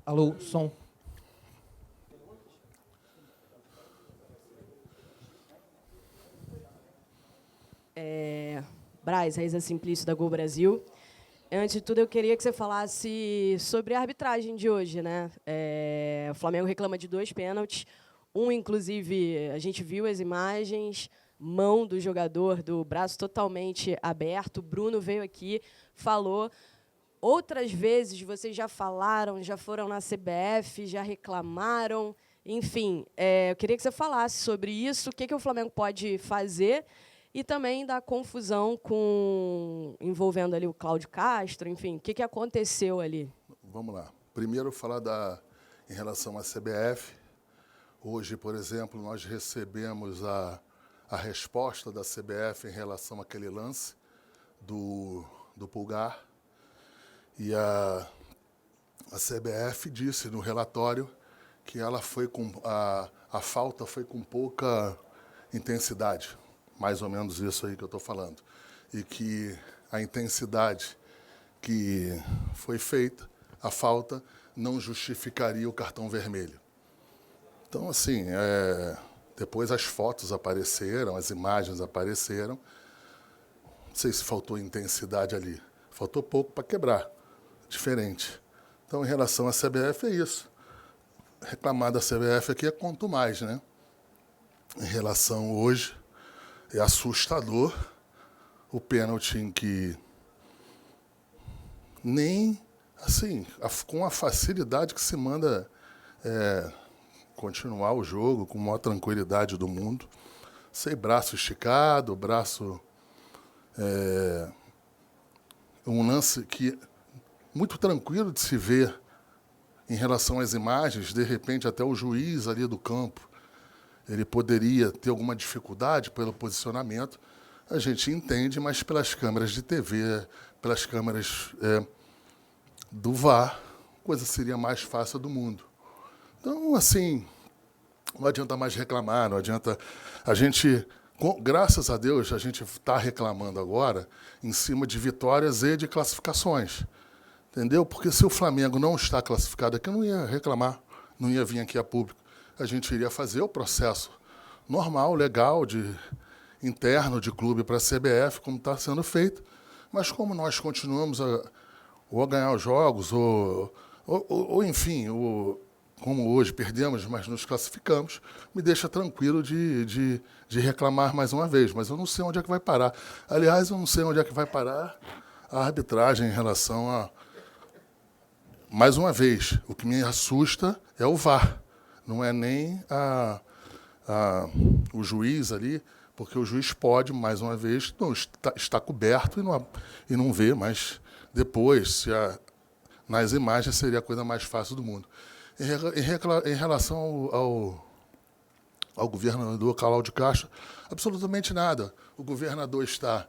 Alô, som. Braz, Raíza Simplício, da Gol Brasil. Antes de tudo, eu queria que você falasse sobre a arbitragem de hoje, né? O Flamengo reclama de 2 pênaltis. Inclusive, a gente viu as imagens, mão do jogador, do braço totalmente aberto. O Bruno veio aqui, falou. Outras vezes, vocês já falaram, já foram na CBF, já reclamaram. Enfim, eu queria que você falasse sobre isso, o que o Flamengo pode fazer, e também da confusão envolvendo ali o Cláudio Castro, enfim, o que aconteceu ali? Vamos lá. Primeiro, falar em relação à CBF. Hoje, por exemplo, nós recebemos a resposta da CBF em relação àquele lance do Pulgar. E a CBF disse no relatório que ela foi a falta foi com pouca intensidade, mais ou menos isso aí que eu estou falando, e que a intensidade que foi feita, a falta, não justificaria o cartão vermelho. Então, assim, depois as fotos apareceram, as imagens apareceram, não sei se faltou intensidade ali, faltou pouco para quebrar, diferente. Então, em relação à CBF, é isso. Reclamar da CBF aqui é quanto mais, né? Em relação hoje, é assustador o pênalti em que nem, assim, com a facilidade que se manda continuar o jogo, com a maior tranquilidade do mundo, sem braço esticado, braço... um lance que muito tranquilo de se ver em relação às imagens, de repente até o juiz ali do campo, ele poderia ter alguma dificuldade pelo posicionamento, a gente entende, mas pelas câmeras de TV, pelas câmeras do VAR, a coisa seria mais fácil do mundo. Então, assim, não adianta mais reclamar, não adianta... A gente, graças a Deus, a gente está reclamando agora em cima de vitórias e de classificações. Entendeu? Porque se o Flamengo não está classificado aqui, eu não ia reclamar, não ia vir aqui a público. A gente iria fazer o processo normal, legal, interno de clube para a CBF, como está sendo feito. Mas como nós continuamos a ganhar os jogos, ou enfim, como hoje perdemos, mas nos classificamos, me deixa tranquilo de reclamar mais uma vez. Mas eu não sei onde é que vai parar. Aliás, eu não sei onde é que vai parar a arbitragem em relação a... Mais uma vez, o que me assusta é o VAR, não é nem o juiz ali, porque o juiz pode, mais uma vez, não, está coberto e não vê, mas depois, nas imagens, seria a coisa mais fácil do mundo. Em relação ao governador Cláudio Castro, absolutamente nada. O governador está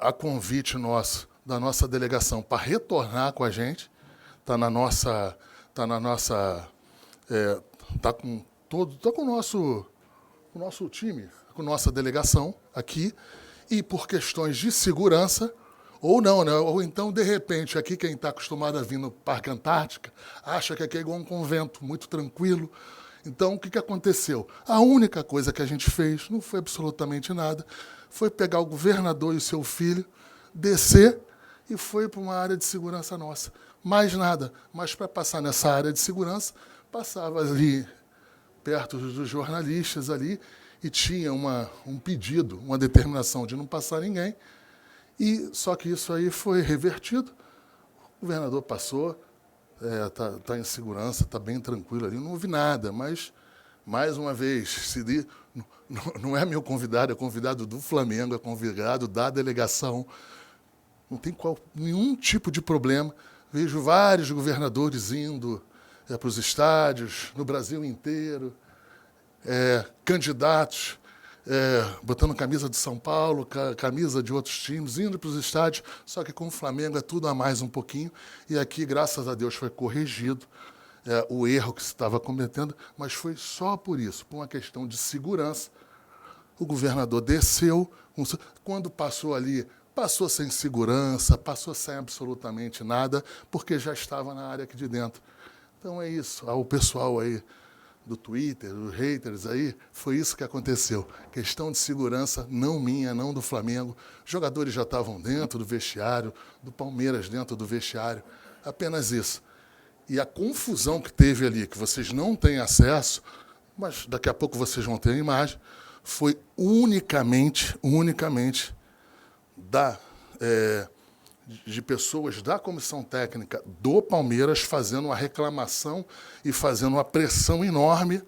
a convite nosso, da nossa delegação, para retornar com a gente, está com o nosso time, com nossa delegação aqui, e por questões de segurança, ou não, né? Ou então, de repente, aqui quem está acostumado a vir no Parque Antártica, acha que aqui é igual um convento, muito tranquilo. Então, o que aconteceu? A única coisa que a gente fez, não foi absolutamente nada, foi pegar o governador e o seu filho, descer e foi para uma área de segurança nossa. Mais nada. Mas para passar nessa área de segurança, passava ali perto dos jornalistas ali e tinha um pedido, uma determinação de não passar ninguém. E só que isso aí foi revertido. O governador passou, está em segurança, está bem tranquilo ali, não houve nada, mas, mais uma vez, não é meu convidado, é convidado do Flamengo, é convidado da delegação, não tem nenhum tipo de problema. Vejo vários governadores indo para os estádios, no Brasil inteiro, candidatos, botando camisa de São Paulo, camisa de outros times, indo para os estádios, só que com o Flamengo é tudo a mais um pouquinho, e aqui, graças a Deus, foi corrigido o erro que se estava cometendo, mas foi só por isso, por uma questão de segurança. O governador desceu, quando passou ali passou sem segurança, passou sem absolutamente nada, porque já estava na área aqui de dentro. Então é isso. O pessoal aí do Twitter, os haters aí, foi isso que aconteceu. Questão de segurança, não minha, não do Flamengo. Os jogadores já estavam dentro do vestiário, do Palmeiras dentro do vestiário. Apenas isso. E a confusão que teve ali, que vocês não têm acesso, mas daqui a pouco vocês vão ter a imagem, foi unicamente de pessoas da comissão técnica do Palmeiras fazendo uma reclamação e fazendo uma pressão enorme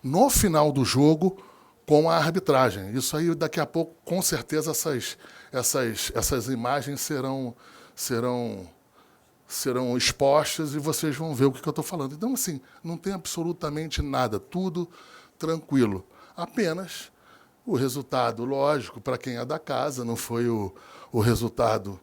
no final do jogo com a arbitragem. Isso aí, daqui a pouco, com certeza, essas imagens serão expostas e vocês vão ver o que eu estou falando. Então, assim, não tem absolutamente nada, tudo tranquilo. Apenas o resultado, lógico, para quem é da casa, não foi o resultado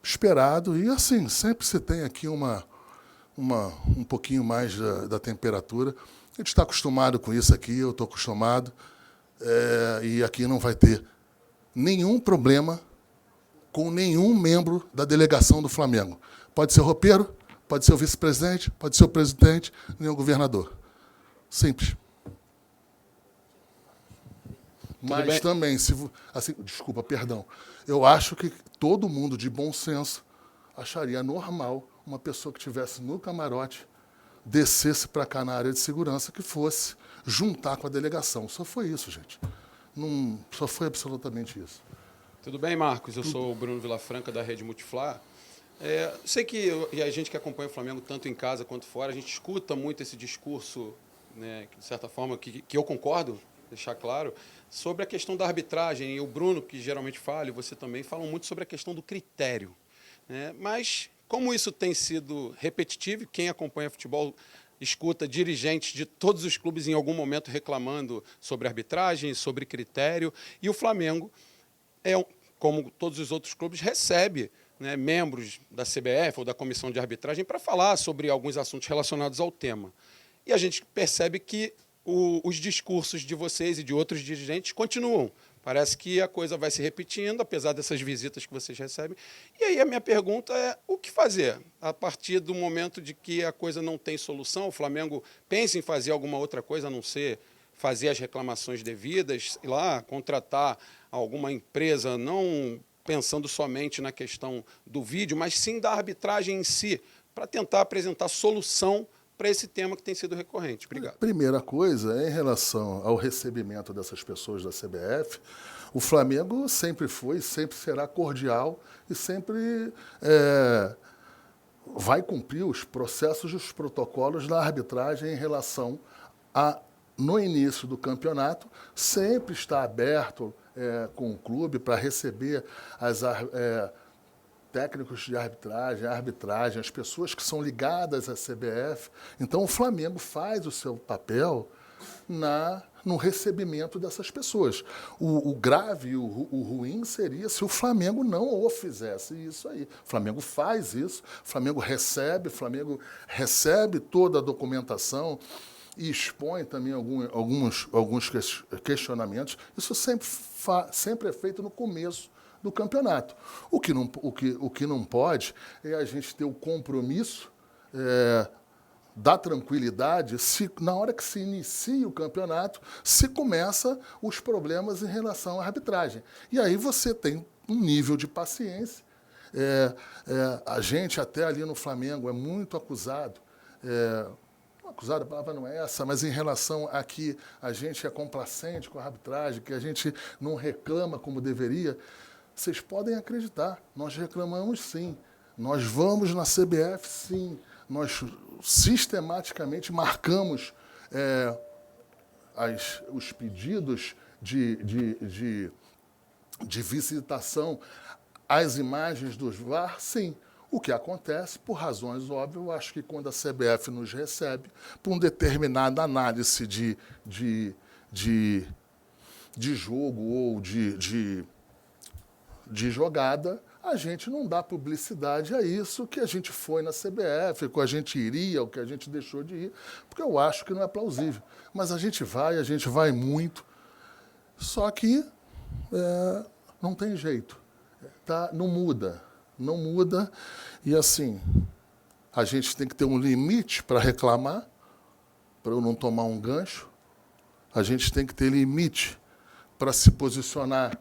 esperado. E, assim, sempre se tem aqui um pouquinho mais da temperatura. A gente está acostumado com isso aqui, eu estou acostumado, e aqui não vai ter nenhum problema com nenhum membro da delegação do Flamengo. Pode ser o roupeiro, pode ser o vice-presidente, pode ser o presidente, nem o governador. Simples. Mas também, desculpa, perdão, eu acho que todo mundo de bom senso acharia normal uma pessoa que estivesse no camarote descesse para cá na área de segurança, que fosse juntar com a delegação. Só foi isso, gente. Não, só foi absolutamente isso. Tudo bem, Marcos? Eu sou o Bruno Vilafranca, da Rede Multiflá. Sei que e a gente que acompanha o Flamengo tanto em casa quanto fora, a gente escuta muito esse discurso, né, de certa forma, que eu concordo, deixar claro, sobre a questão da arbitragem. E o Bruno, que geralmente fala, e você também, falam muito sobre a questão do critério, né? Mas, como isso tem sido repetitivo, quem acompanha futebol escuta dirigentes de todos os clubes em algum momento reclamando sobre arbitragem, sobre critério, e o Flamengo, como todos os outros clubes, recebe, né, membros da CBF ou da comissão de arbitragem para falar sobre alguns assuntos relacionados ao tema. E a gente percebe que os discursos de vocês e de outros dirigentes continuam. Parece que a coisa vai se repetindo, apesar dessas visitas que vocês recebem. E aí a minha pergunta é, o que fazer? A partir do momento de que a coisa não tem solução, o Flamengo pensa em fazer alguma outra coisa, a não ser fazer as reclamações devidas, ir lá, contratar alguma empresa, não pensando somente na questão do vídeo, mas sim da arbitragem em si, para tentar apresentar solução para esse tema que tem sido recorrente. Obrigado. Primeira coisa, em relação ao recebimento dessas pessoas da CBF, o Flamengo sempre foi, sempre será cordial e sempre vai cumprir os processos e os protocolos da arbitragem em relação a, no início do campeonato, sempre está aberto com o clube para receber técnicos de arbitragem, as pessoas que são ligadas à CBF. Então, o Flamengo faz o seu papel no recebimento dessas pessoas. O grave e o ruim seria se o Flamengo não o fizesse isso aí. O Flamengo faz isso, o Flamengo recebe toda a documentação e expõe também alguns questionamentos. Isso sempre é feito no começo do campeonato. O que não pode é a gente ter o compromisso da tranquilidade se, na hora que se inicia o campeonato, se começa os problemas em relação à arbitragem. E aí você tem um nível de paciência. A gente, até ali no Flamengo, é muito acusado. Acusado, a palavra não é essa, mas em relação a que a gente é complacente com a arbitragem, que a gente não reclama como deveria. Vocês podem acreditar, nós reclamamos sim, nós vamos na CBF sim, nós sistematicamente marcamos os pedidos de visitação às imagens dos VAR, sim. O que acontece, por razões óbvias, eu acho que quando a CBF nos recebe, por uma determinada análise de jogo ou de jogada, a gente não dá publicidade a isso, que a gente foi na CBF, que a gente iria, ou que a gente deixou de ir, porque eu acho que não é plausível. Mas a gente vai muito, só que não tem jeito. Tá? Não muda. Não muda. E, assim, a gente tem que ter um limite para reclamar, para eu não tomar um gancho. A gente tem que ter limite para se posicionar,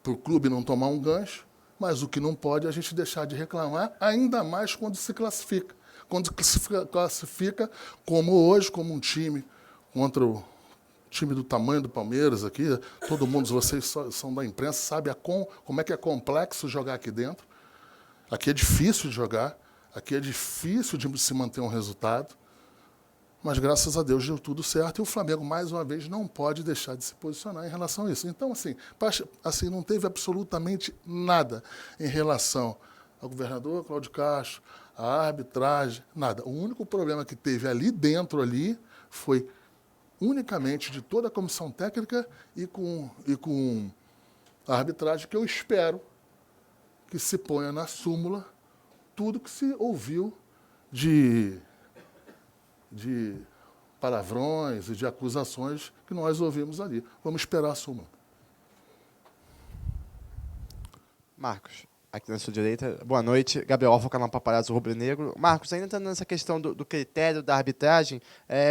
para o clube não tomar um gancho, mas o que não pode é a gente deixar de reclamar, ainda mais quando se classifica. Quando se classifica, como hoje, como um time contra o time do tamanho do Palmeiras aqui, todo mundo, vocês são da imprensa, sabem como é que é complexo jogar aqui dentro. Aqui é difícil de jogar, aqui é difícil de se manter um resultado, mas, graças a Deus, deu tudo certo, e o Flamengo, mais uma vez, não pode deixar de se posicionar em relação a isso. Então, assim não teve absolutamente nada em relação ao governador Cláudio Castro, à arbitragem, nada. O único problema que teve ali dentro foi unicamente de toda a comissão técnica e com a arbitragem, que eu espero que se ponha na súmula tudo que se ouviu de palavrões e de acusações que nós ouvimos ali. Vamos esperar a súmula. Marcos, aqui na sua direita. Boa noite. Gabriel Alfa, canal Paparazzo Rubro Negro. Marcos, ainda entrando nessa questão do critério da arbitragem,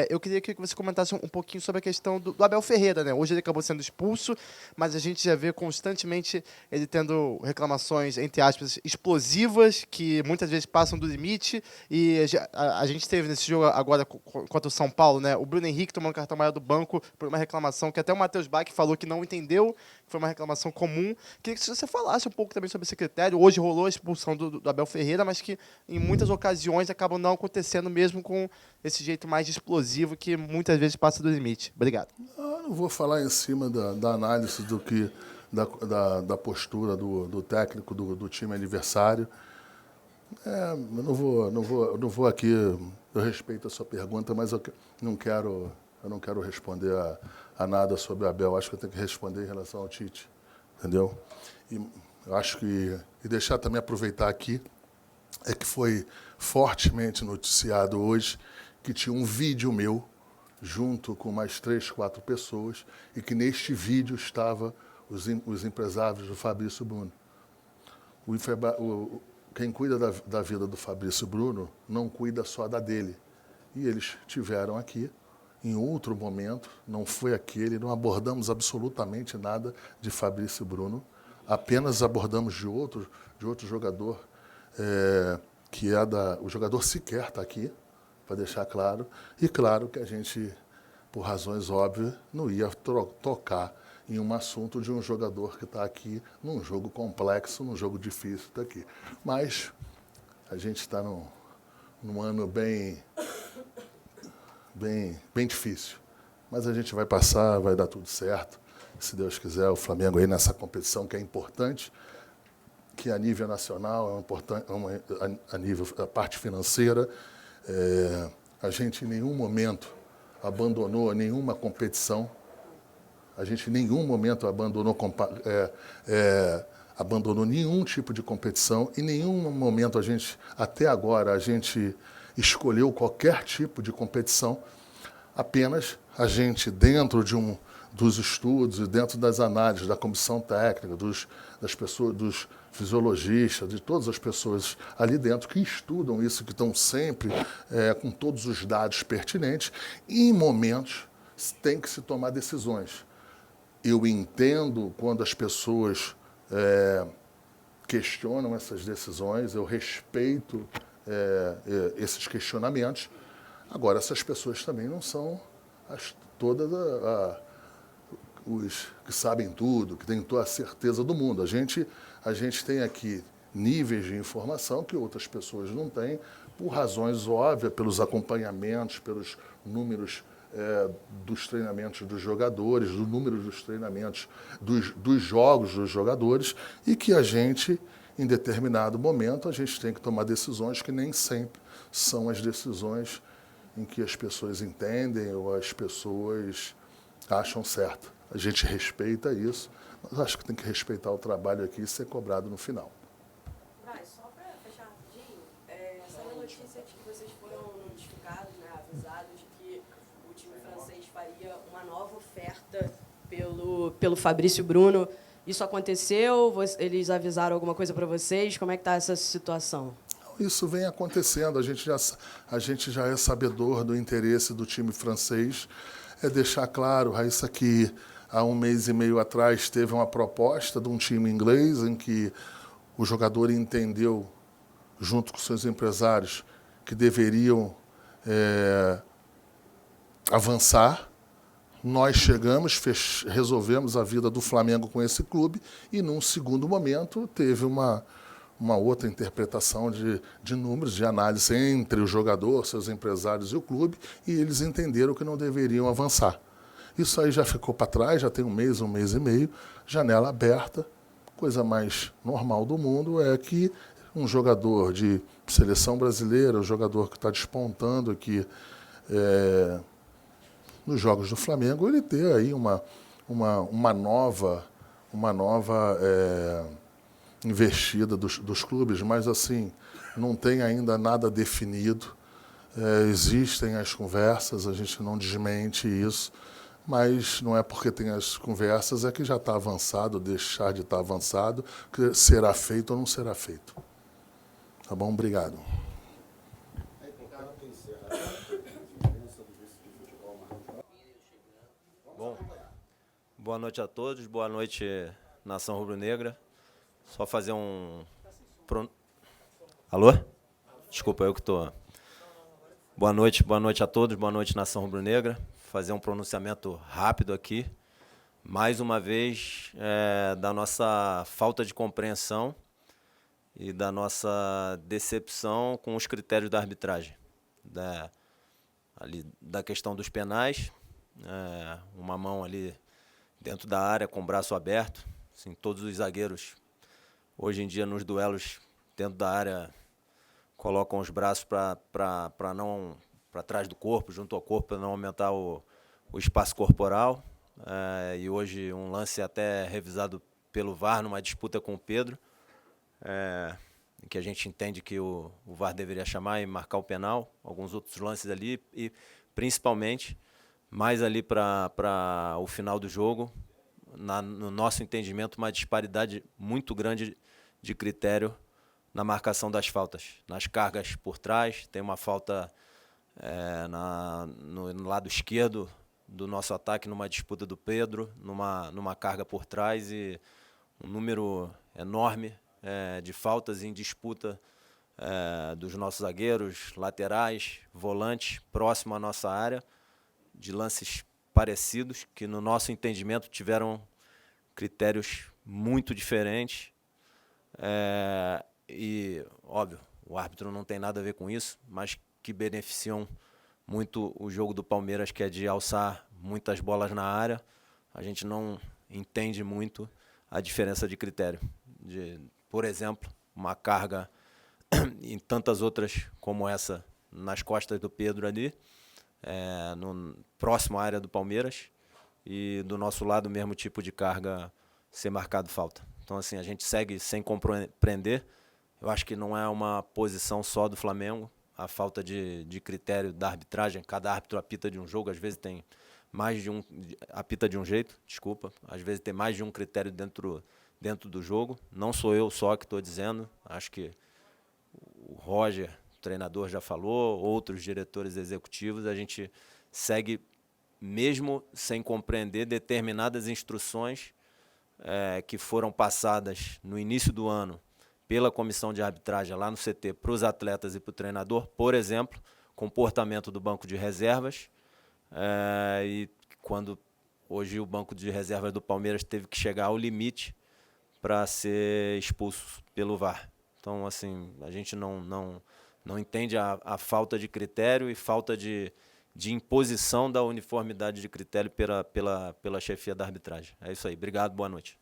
eu queria que você comentasse um pouquinho sobre a questão do Abel Ferreira, né? Hoje ele acabou sendo expulso, mas a gente já vê constantemente ele tendo reclamações, entre aspas, explosivas, que muitas vezes passam do limite, e a gente teve nesse jogo agora contra o São Paulo, né? O Bruno Henrique tomando cartão amarelo do banco por uma reclamação que até o Matheus Bach falou que não entendeu, que foi uma reclamação comum. Queria que você falasse um pouco também sobre esse critério. Hoje rolou a expulsão do Abel Ferreira, mas que em muitas ocasiões acabam não acontecendo mesmo com esse jeito mais explosivo que muitas vezes passa do limite. Obrigado. Eu não vou falar em cima da análise da postura do técnico do time adversário. Eu não vou aqui, eu respeito a sua pergunta, mas eu não quero responder a nada sobre o Abel. Acho que eu tenho que responder em relação ao Tite, entendeu? E eu acho que, e deixar também aproveitar aqui, é que foi fortemente noticiado hoje que tinha um vídeo meu, junto com mais 3, 4 pessoas, e que neste vídeo estavam os empresários do Fabrício Bruno. Quem cuida da vida do Fabrício Bruno não cuida só da dele. E eles tiveram aqui, em outro momento, não foi aquele, não abordamos absolutamente nada de Fabrício Bruno, apenas abordamos de outro jogador, que o jogador sequer está aqui, para deixar claro, e claro que a gente, por razões óbvias, não ia tocar em um assunto de um jogador que está aqui, num jogo complexo, num jogo difícil daqui. Mas a gente está num ano bem difícil. Mas a gente vai passar, vai dar tudo certo. Se Deus quiser, o Flamengo aí nessa competição que é importante, que a nível nacional é importante, a nível a parte financeira, a gente em nenhum momento abandonou nenhuma competição. A gente em nenhum momento abandonou nenhum tipo de competição. Em nenhum momento até agora, a gente escolheu qualquer tipo de competição. Apenas a gente, dentro dos estudos e dentro das análises da comissão técnica, das pessoas, dos fisiologistas, de todas as pessoas ali dentro que estudam isso, que estão sempre com todos os dados pertinentes, e em momentos tem que se tomar decisões. Eu entendo quando as pessoas questionam essas decisões, eu respeito esses questionamentos. Agora, essas pessoas também não são todas os que sabem tudo, que têm toda a certeza do mundo. A gente tem aqui níveis de informação que outras pessoas não têm, por razões óbvias, pelos acompanhamentos, pelos números dos treinamentos dos jogadores, do número dos treinamentos dos jogos dos jogadores, e que a gente, em determinado momento, a gente tem que tomar decisões que nem sempre são as decisões em que as pessoas entendem ou as pessoas acham certo. A gente respeita isso, mas acho que tem que respeitar o trabalho aqui e ser cobrado no final. Só para fechar rapidinho, saiu a notícia de que vocês foram notificados, né, avisados de que o time francês faria uma nova oferta pelo Fabrício Bruno. Isso aconteceu? Eles avisaram alguma coisa para vocês? Como é que está essa situação? Isso vem acontecendo, a gente já é sabedor do interesse do time francês. É deixar claro, Raíssa, que há 1 mês e meio atrás teve uma proposta de um time inglês em que o jogador entendeu, junto com seus empresários, que deveriam avançar. Nós chegamos, resolvemos a vida do Flamengo com esse clube e, num segundo momento, teve uma outra interpretação de números, de análise entre o jogador, seus empresários e o clube, e eles entenderam que não deveriam avançar. Isso aí já ficou para trás, já tem 1 mês e meio, janela aberta. Coisa mais normal do mundo é que um jogador de seleção brasileira, um jogador que está despontando aqui nos jogos do Flamengo, ele ter aí uma nova investida dos clubes, mas assim, não tem ainda nada definido. Existem as conversas, a gente não desmente isso, mas não é porque tem as conversas é que já está avançado, deixar de estar avançado, que será feito ou não será feito. Tá bom? Obrigado. Bom, boa noite a todos, boa noite, Nação Rubro-Negra. Só fazer Alô? Desculpa, eu que estou... Boa noite a todos, boa noite, Nação Rubro-Negra. Fazer um pronunciamento rápido aqui, mais uma vez, da nossa falta de compreensão e da nossa decepção com os critérios da arbitragem. Da questão dos penais, uma mão ali dentro da área com o braço aberto, assim, todos os zagueiros, hoje em dia, nos duelos dentro da área, colocam os braços para trás do corpo, junto ao corpo, para não aumentar o espaço corporal. E hoje um lance até revisado pelo VAR numa disputa com o Pedro, em que a gente entende que o VAR deveria chamar e marcar o penal, alguns outros lances ali, e principalmente mais ali para o final do jogo, no nosso entendimento, uma disparidade muito grande de critério na marcação das faltas. Nas cargas por trás, tem uma falta no lado esquerdo do nosso ataque, numa disputa do Pedro, numa carga por trás, e um número enorme de faltas em disputa dos nossos zagueiros, laterais, volantes, próximo à nossa área, de lances parecidos, que no nosso entendimento tiveram critérios muito diferentes. E, óbvio, o árbitro não tem nada a ver com isso, mas que beneficiam muito o jogo do Palmeiras, que é de alçar muitas bolas na área. A gente não entende muito a diferença de critério. Por exemplo, uma carga em tantas outras como essa, nas costas do Pedro ali, próximo à área do Palmeiras, e do nosso lado o mesmo tipo de carga ser marcado falta. Então, assim, a gente segue sem compreender. Eu acho que não é uma posição só do Flamengo, a falta de critério da arbitragem. Cada árbitro apita de um jogo, às vezes tem mais de um... Apita de um jeito, desculpa. Às vezes tem mais de um critério dentro do jogo. Não sou eu só que estou dizendo. Acho que o Roger, o treinador, já falou, outros diretores executivos. A gente segue, mesmo sem compreender, determinadas instruções que foram passadas no início do ano pela comissão de arbitragem lá no CT para os atletas e para o treinador. Por exemplo, comportamento do banco de reservas, e quando hoje o banco de reservas do Palmeiras teve que chegar ao limite para ser expulso pelo VAR. Então, assim, a gente não entende a falta de critério e falta de imposição da uniformidade de critério pela chefia da arbitragem. É isso aí. Obrigado, boa noite.